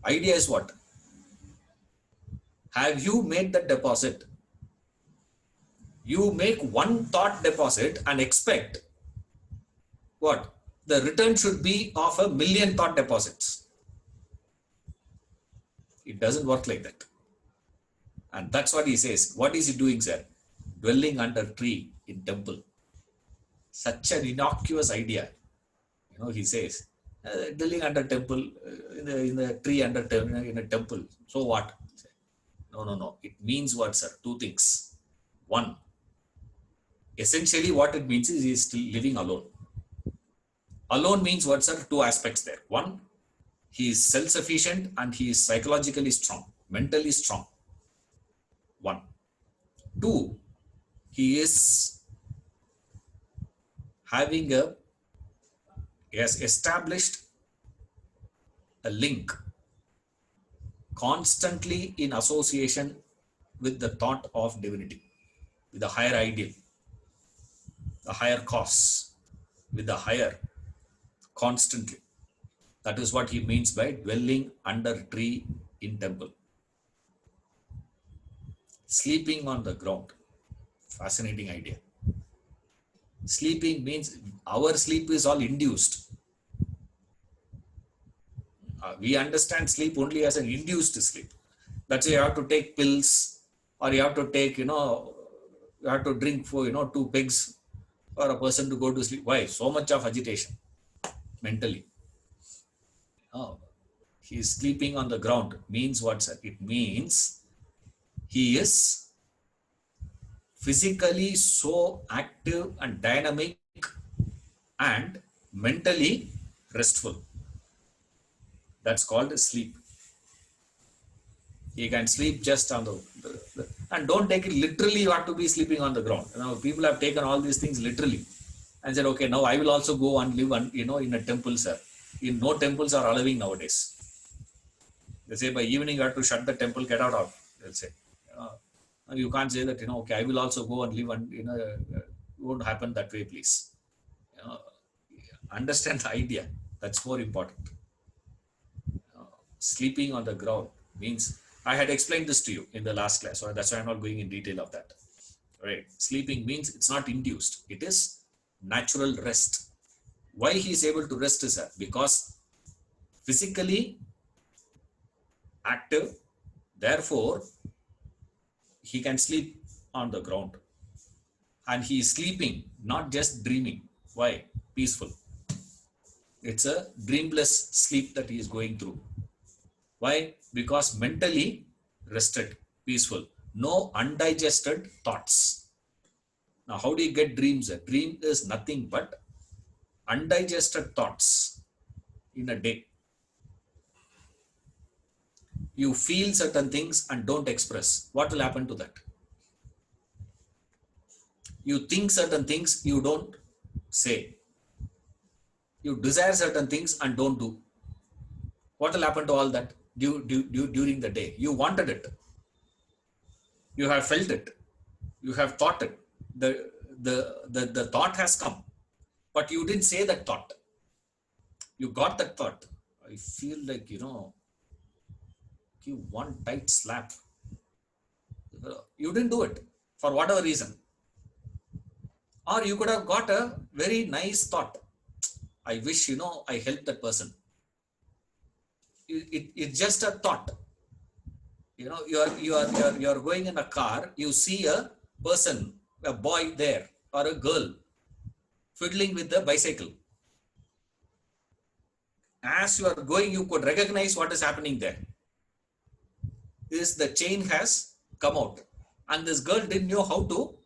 Idea is what? Have you made the deposit? You make one thought deposit and expect what? The return should be of 1 million thought deposits. It doesn't work like that. And that's what he says. What is he doing, sir? Dwelling under tree in temple. Such an innocuous idea. He says, dwelling under temple, in the tree under in a temple. So what? No. It means what, sir? 2 things. One, essentially what it means is he is still living alone. Alone means what, sir? 2 aspects there. One, he is self-sufficient and he is psychologically strong, mentally strong. 1. 2, he is he has established a link constantly in association with the thought of divinity, with the higher ideal, the higher cause, with the higher, constantly. That is what he means by dwelling under tree in temple. Sleeping on the ground. Fascinating idea. Sleeping means our sleep is all induced. We understand sleep only as an induced sleep. That's why you have to take pills, or you have to take, you have to drink for, 2 pegs for a person to go to sleep. Why? So much of agitation mentally. Oh, he is sleeping on the ground means what, sir? It means he is physically so active and dynamic and mentally restful. That's called sleep. He can sleep just on and don't take it literally. You have to be sleeping on the ground. People have taken all these things literally and said, okay, now I will also go and live in a temple, sir. No temples are allowing nowadays. They say by evening you have to shut the temple, get out of. They'll say, you can't say that, okay, I will also go and live and it won't happen that way, please. Uh, Understand the idea. That's more important. Sleeping on the ground means, I had explained this to you in the last class, so that's why I'm not going in detail of that. Right? Sleeping means it's not induced, it is natural rest. Why he is able to rest is that because physically active, therefore he can sleep on the ground. And he is sleeping, not just dreaming. Why? Peaceful. It's a dreamless sleep that he is going through. Why? Because mentally rested, peaceful, no undigested thoughts. Now, how do you get dreams? A dream is nothing but undigested thoughts in a day. You feel certain things and don't express. What will happen to that? You think certain things, you don't say. You desire certain things and don't do. What will happen to all that during the day? You wanted it. You have felt it. You have thought it. The thought has come, but you didn't say that thought. You got that thought. I feel like, give one tight slap. You didn't do it for whatever reason. Or you could have got a very nice thought. I wish, I helped that person. It's just a thought. You're going in a car, you see a person, a boy there, or a girl fiddling with the bicycle. As you are going, you could recognize what is happening there. The chain has come out, and this girl didn't know how to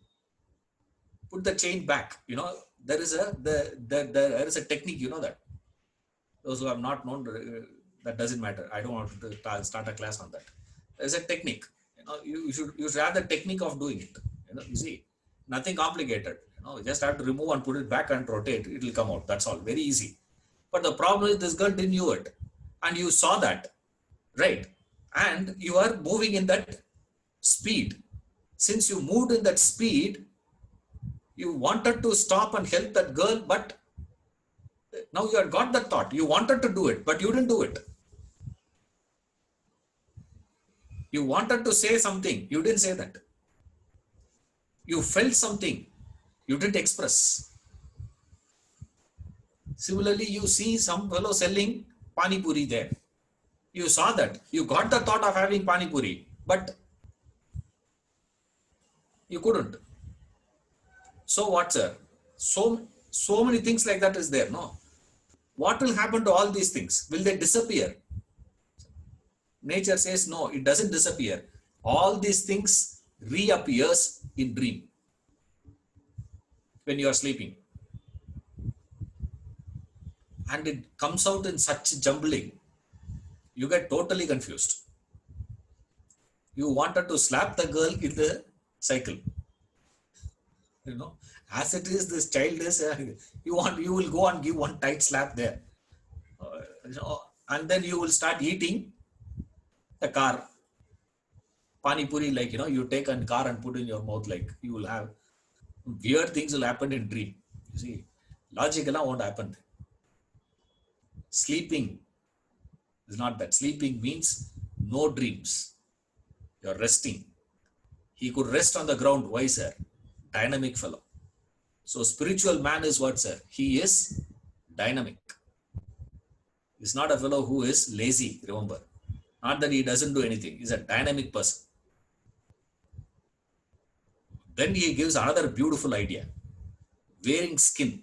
put the chain back. There is a technique. That those who have not known, that doesn't matter. I don't want to start a class on that. There's a technique. You should have the technique of doing it. You see, nothing complicated. You just have to remove and put it back and rotate. It will come out. That's all. Very easy. But the problem is this girl didn't know it, and you saw that, right? And you are moving in that speed. Since you moved in that speed, you wanted to stop and help that girl, but now you had got that thought. You wanted to do it, but you didn't do it. You wanted to say something, you didn't say that. You felt something, you didn't express. Similarly, you see some fellow selling pani puri there. You saw that. You got the thought of having pani puri, but you couldn't. So what, sir? So many things like that is there, no? What will happen to all these things? Will they disappear? Nature says, no, it doesn't disappear. All these things reappears in dream when you are sleeping. And it comes out in such jumbling. You get totally confused. You wanted to slap the girl in the cycle. As it is, this child is, you will go and give one tight slap there. And then you will start eating the car. Pani puri, like, you take a car and put in your mouth, like, you will have weird things will happen in dream. You see, logically won't happen. Sleeping is not that. Sleeping means no dreams. You're resting. He could rest on the ground. Why, sir? Dynamic fellow. So spiritual man is what, sir? He is dynamic. He's not a fellow who is lazy, remember. Not that he doesn't do anything. He's a dynamic person. Then he gives another beautiful idea. Wearing skin.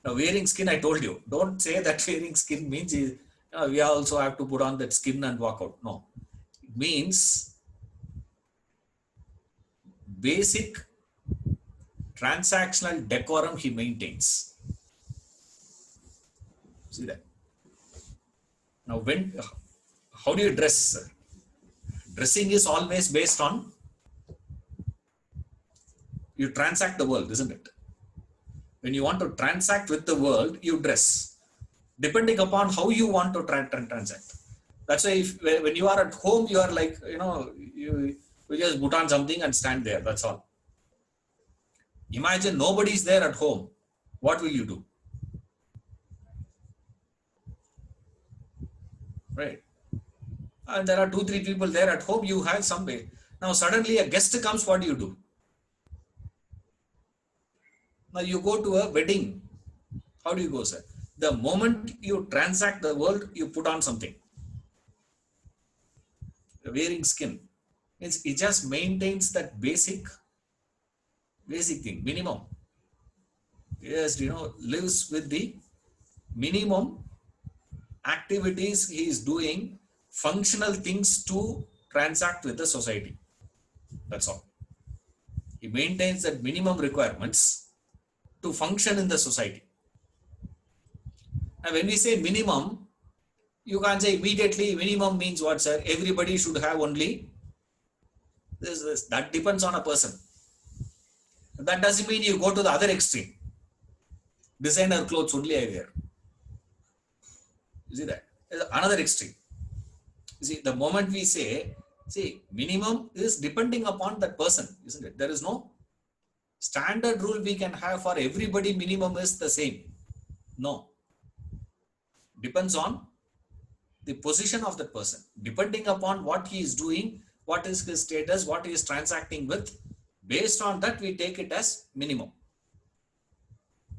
Now, wearing skin, I told you, don't say that wearing skin means we also have to put on that skin and walk out. No, it means basic transactional decorum he maintains. See that? Now, how do you dress? Dressing is always based on you transact the world, isn't it? When you want to transact with the world, you dress depending upon how you want to transact. That's why when you are at home, you are like, you just put on something and stand there. That's all. Imagine nobody is there at home. What will you do? Right? And there are 2-3 people there at home. You have some way. Now suddenly a guest comes. What do you do? Now you go to a wedding. How do you go, sir? The moment you transact the world, you put on something. Wearing skin. It just maintains that basic thing, minimum. Yes, lives with the minimum activities he is doing, functional things to transact with the society. That's all. He maintains that minimum requirements to function in the society. And when we say minimum, you can't say immediately minimum means what, sir? Everybody should have only this. That depends on a person. That doesn't mean you go to the other extreme. Designer clothes only I wear. You see that? Another extreme. You see, the moment we say, minimum is depending upon that person, isn't it? There is no standard rule we can have for everybody. Minimum is the same. No. Depends on the position of that person. Depending upon what he is doing, what is his status, what he is transacting with, based on that we take it as minimum.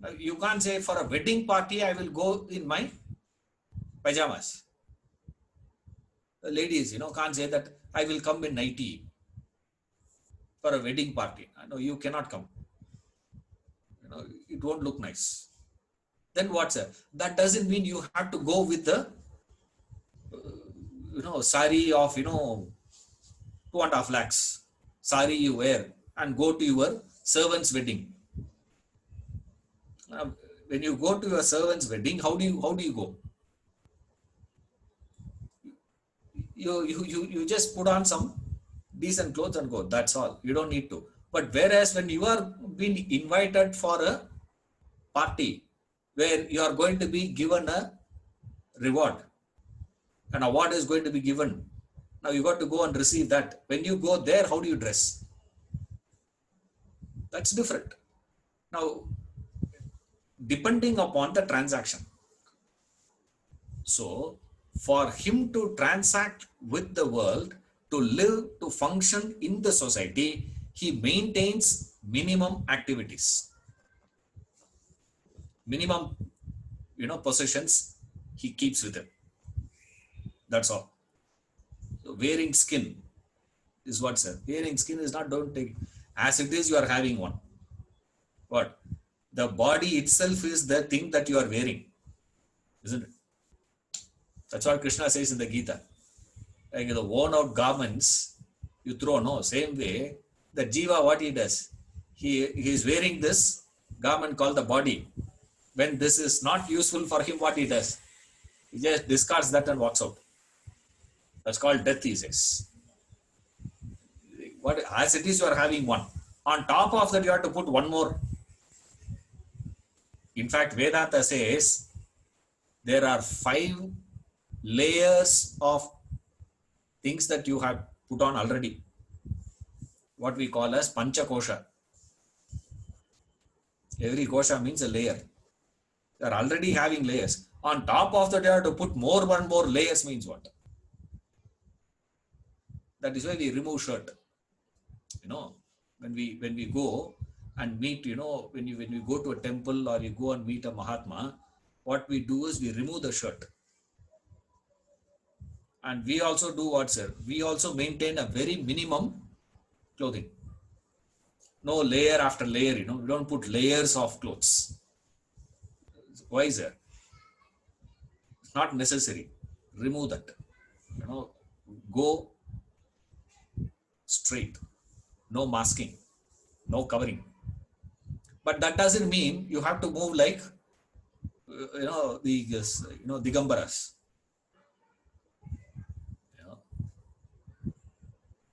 Now, you can't say for a wedding party, I will go in my pajamas. The ladies, can't say that I will come in nightie for a wedding party. No, you cannot come. It won't look nice. Then what's that? That doesn't mean you have to go with the, sari of, 2.5 lakhs. Sari you wear and go to your servant's wedding. When you go to your servant's wedding, how do you go? You just put on some decent clothes and go. That's all. You don't need to. But whereas when you are being invited for a party where you are going to be given a reward, an award is going to be given. Now you got to go and receive that. When you go there, how do you dress? That's different. Now, depending upon the transaction. So, for him to transact with the world, to live, to function in the society, he maintains minimum activities. Minimum, possessions he keeps with him. That's all. So wearing skin is what, sir? Wearing skin is not, don't take. As it is, you are having one. What? The body itself is the thing that you are wearing. Isn't it? That's what Krishna says in the Gita. Like the worn out garments, you throw, no. Same way, the Jiva, what he does? He is wearing this garment called the body. When this is not useful for him, what he does? He just discards that and walks out. That's called death, he says. As it is, you are having one. On top of that, you have to put one more. In fact, Vedanta says there are 5 layers of things that you have put on already. What we call as Pancha Kosha. Every Kosha means a layer. They are already having layers. On top of that, you have to put one more layers means what? That is why we remove shirt. When we go and meet, when you go to a temple or you go and meet a Mahatma, what we do is we remove the shirt. And we also do what, sir? We also maintain a very minimum clothing. No layer after layer, we don't put layers of clothes. Why, sir? It's not necessary. Remove that. Go straight. No masking, no covering. But that doesn't mean you have to move like the Digambaras. You know,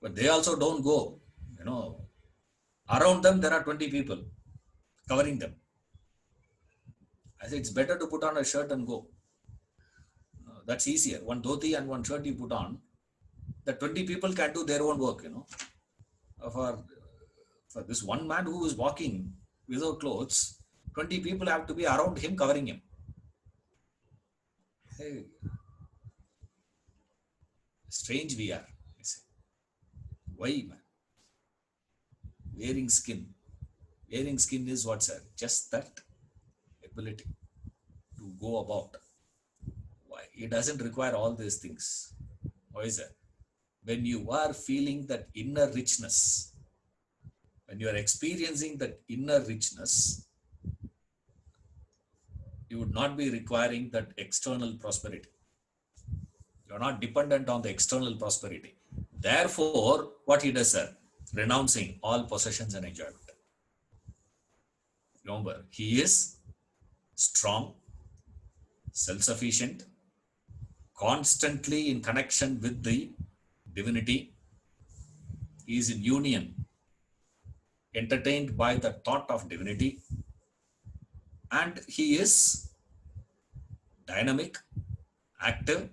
but they also don't go. Around them there are 20 people covering them. I say it's better to put on a shirt and go. That's easier. One dhoti and one shirt you put on. The 20 people can do their own work. For this one man who is walking without clothes, 20 people have to be around him covering him. Hey, strange we are. Why, man? Wearing skin. Wearing skin is what, sir? Just that ability to go about. Why? It doesn't require all these things. Why is that? When you are feeling that inner richness, when you are experiencing that inner richness, you would not be requiring that external prosperity. You are not dependent on the external prosperity. Therefore, what he does, sir? Renouncing all possessions and enjoyment. Remember, he is strong, self-sufficient, constantly in connection with the divinity. He is in union, entertained by the thought of divinity, and he is dynamic, active,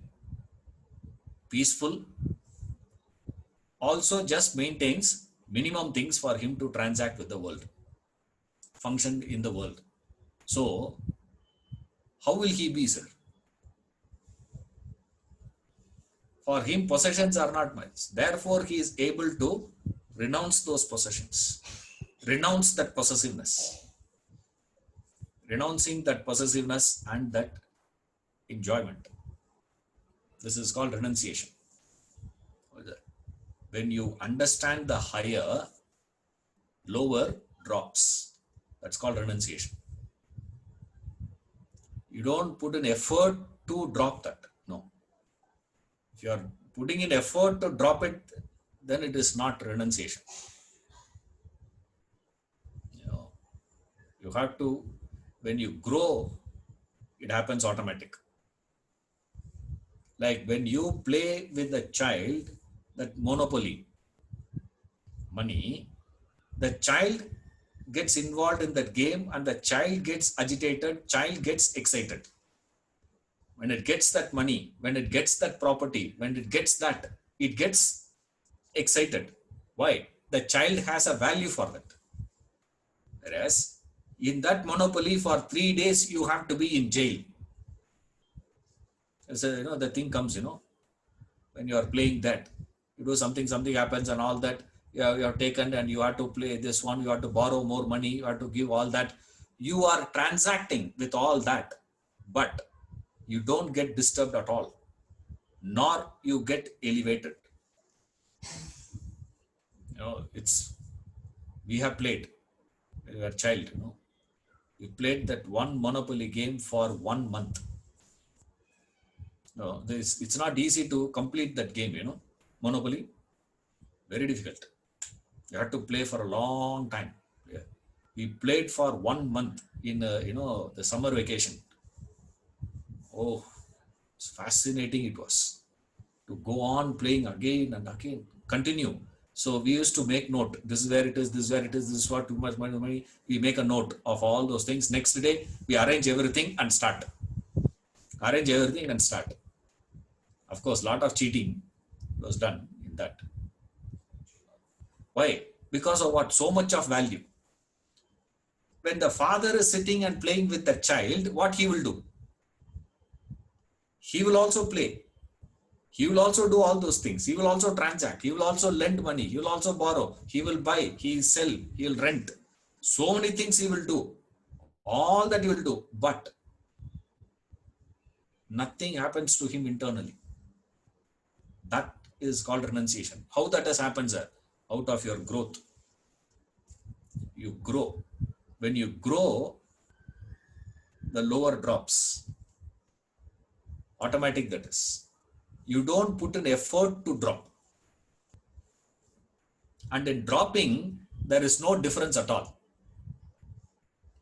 peaceful, also just maintains minimum things for him to transact with the world, function in the world. So, how will he be, sir? For him, possessions are not much. Therefore, he is able to renounce those possessions, renounce that possessiveness, renouncing that possessiveness and that enjoyment. This is called renunciation. When you understand the higher, lower drops. That's called renunciation. You don't put an effort to drop that. No. If you are putting in effort to drop it, then it is not renunciation. You have to, when you grow, it happens automatic. Like when you play with a child, that monopoly money, the child gets involved in that game and the child gets agitated, child gets excited. When it gets that money, when it gets that property, when it gets that, it gets excited. Why? The child has a value for that. Whereas in that monopoly for 3 days, you have to be in jail. So, the thing comes, when you are playing that, you do something happens and all that, you are taken and you have to play this one, you have to borrow more money, you have to give all that. You are transacting with all that, but you don't get disturbed at all, nor you get elevated. We have played when we were a child, we played that one monopoly game for 1 month. It's not easy to complete that game, monopoly, very difficult. You have to play for a long time. Yeah. We played for 1 month in the summer vacation. Oh, it's fascinating it was to go on playing again and again, continue. So we used to make note. This is where it is. This is where it is. This is what too much money. We make a note of all those things. Next day we arrange everything and start. Arrange everything and start. Of course, a lot of cheating was done in that. Why? Because of what? So much of value. When the father is sitting and playing with the child, what he will do? He will also play. He will also do all those things. He will also transact. He will also lend money. He will also borrow. He will buy. He will sell. He will rent. So many things he will do. All that he will do. But nothing happens to him internally. That is called renunciation. How that has happened, sir? Out of your growth. You grow. When you grow, the lower drops. Automatic, that is. You don't put an effort to drop. And in dropping, there is no difference at all.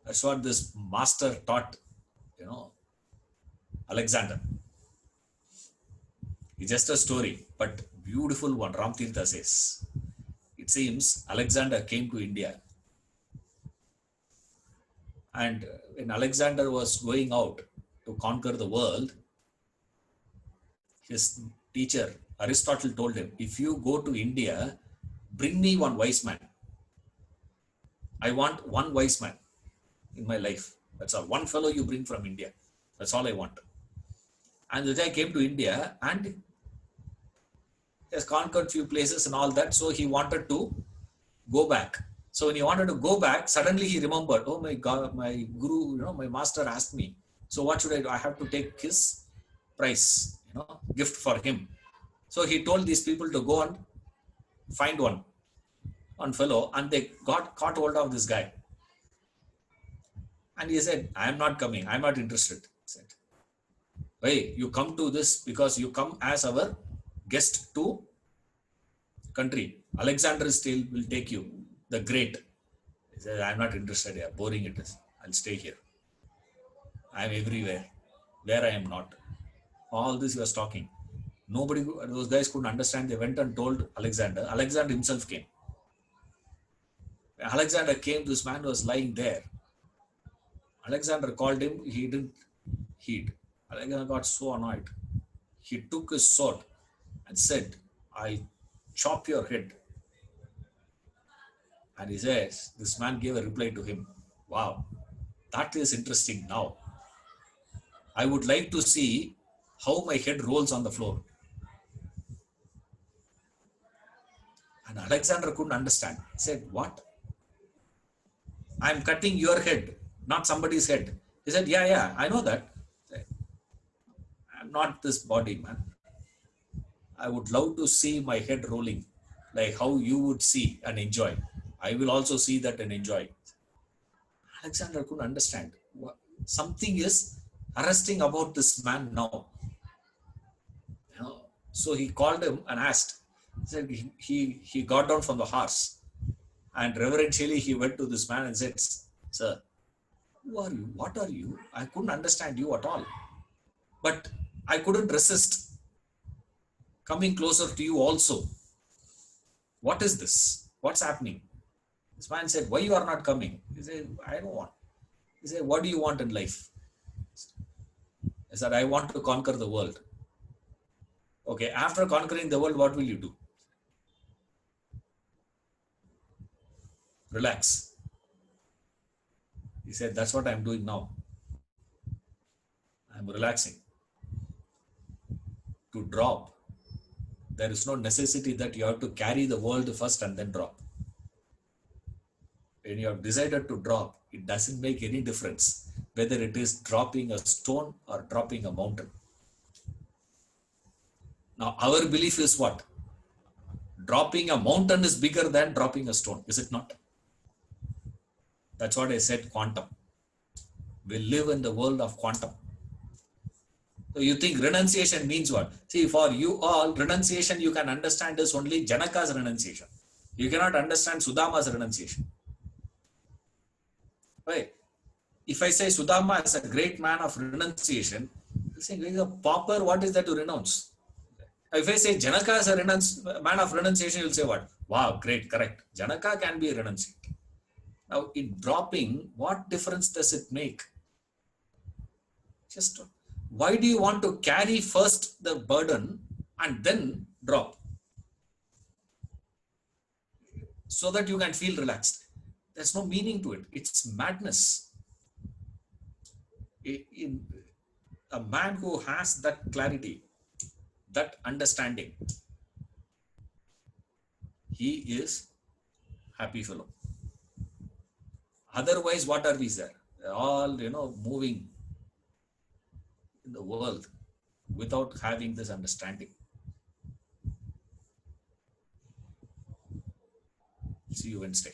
That's what this master taught, Alexander. It's just a story, but beautiful one. Ram Tirtha says, it seems Alexander came to India, and when Alexander was going out to conquer the world, his teacher Aristotle told him, if you go to India, bring me one wise man. I want one wise man in my life. That's all. One fellow you bring from India. That's all I want. And the guy came to India and he has conquered few places and all that. So he wanted to go back. So when he wanted to go back, suddenly he remembered, oh my God, my guru, my master asked me. So what should I do? I have to take his prize, gift for him. So he told these people to go and find one fellow, and they caught hold of this guy. And he said, I am not coming. I am not interested. He said, hey, you come to this because you come as our guest to country. Alexander still will take you, the great. He said, I am not interested here. Boring it is. I'll stay here. I am everywhere. Where I am not. All this he was talking. Nobody, those guys couldn't understand. They went and told Alexander. Alexander himself came. When Alexander came, this man was lying there. Alexander called him. He didn't heed. Alexander got so annoyed. He took his sword and said, I'll chop your head. And he says, this man gave a reply to him. Wow, that is interesting now. I would like to see how my head rolls on the floor. And Alexander couldn't understand. He said, what? I'm cutting your head, not somebody's head. He said, yeah, I know that. Said, I'm not this body, man. I would love to see my head rolling like how you would see and enjoy. I will also see that and enjoy. Alexander couldn't understand. Something is arresting about this man now. So he called him and asked. He said he got down from the horse and reverentially he went to this man and said, sir, who are you? What are you? I couldn't understand you at all. But I couldn't resist coming closer to you also. What is this? What's happening? This man said, why you are not coming? He said, I don't want. He said, what do you want in life? I said, I want to conquer the world. Okay, after conquering the world, what will you do? Relax. He said, that's what I'm doing now. I'm relaxing. To drop, there is no necessity that you have to carry the world first and then drop. When you have decided to drop, it doesn't make any difference whether it is dropping a stone or dropping a mountain. Now, our belief is what? Dropping a mountain is bigger than dropping a stone, is it not? That's what I said, quantum. We live in the world of quantum. So you think renunciation means what? See, for you all, renunciation you can understand is only Janaka's renunciation. You cannot understand Sudama's renunciation. Right? If I say Sudama is a great man of renunciation, you'll say, he's a pauper, what is that to renounce? If I say Janaka is a man of renunciation, you'll say what? Wow, great, correct. Janaka can be a renunciate. Now, in dropping, what difference does it make? Just why do you want to carry first the burden and then drop? So that you can feel relaxed. There's no meaning to it. It's madness. A man who has that clarity, that understanding, he is happy fellow. Otherwise, what are we, sir? They're all, moving in the world without having this understanding. See you Wednesday.